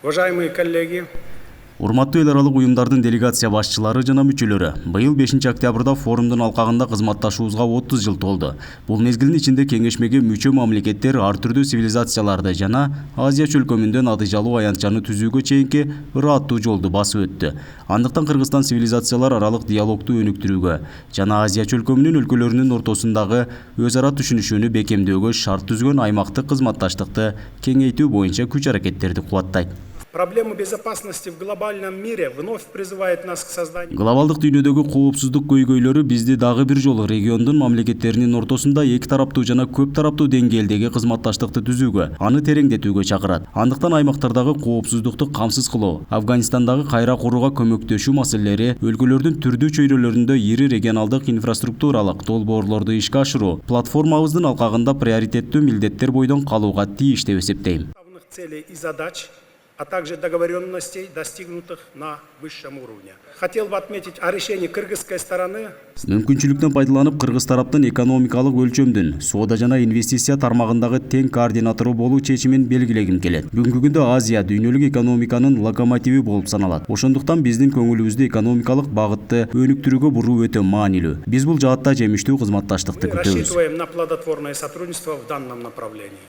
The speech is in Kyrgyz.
Уважаемые коллеги, Урматтуу эл аралык уюмдардын делегация башчылары жана мүчөлөрү, быйыл 5 октябрда форумдун алкагында кызматташуубузга 30 жыл толду. Бул мезгилдин ичинде кеңешмеге мүчө мамлекеттер ар түрдүү цивилизацияларды жана Азия чөлкөмүндө натыйжалуу аянтчаны түзүүгө чейинки ырааттуу жолду басып өттү. Андыктан Кыргызстан цивилизациялар аралык диалогду өнүктүрүүгө жана Азия чөлкөмүнүн өлкөлөрүнүн ортосундагы өз ара түшүнүшүүнү бекемдөөгө шарт түзгөн аймактык кызматташтыкты кеңейтүү боюнча күч аракеттерди кубаттайт. проблема безопасности в глобальном мире вновь призывает нас к созданию. Глобалдык дүйнөдөгү коопсуздук көйгөйлөрү бизди дагы бир жолу региондун мамлекеттеринин ортосунда эки тараптуу жана көп тараптуу деңгээлдеги кызматташтыкты түзүүгө, аны тереңдетүүгө чакырат. Андыктан аймактардагы коопсуздукту камсыз кылуу, Афганистандагы кайра курууга көмөктөшүү маселелери, өлкөлөрдүн түрдүү чөйрөлөрүндө ири регионалдык инфраструктуралык долбоорлорду ишке ашыруу платформабыздын алкагында приоритеттүү милдеттер бойдон калууга тийиш деп эсептейм. Целей и задач, а также договоренностей, достигнутых на высшем уровне. Хотел бы отметить о решении кыргызской стороны. Мүмкүнчүлүктөн пайдаланып Кыргыз тараптын экономикалык өлчөмдүн соода жана инвестиция тармагындагы тең координатору болуу чечимин белгилегим келет. Бүгүнкү күндө Азия дүйнөлүк экономиканын локомотиви болуп саналат. Ошондуктан биздин көңүлүбүздү экономикалык багытты өнүктүрүүгө буруу өтө маанилүү. Биз бул жаатта жемиштүү кызматташтыкты күтөбүз. Рассчитываем на плодотворное сотрудничество в данном направлении.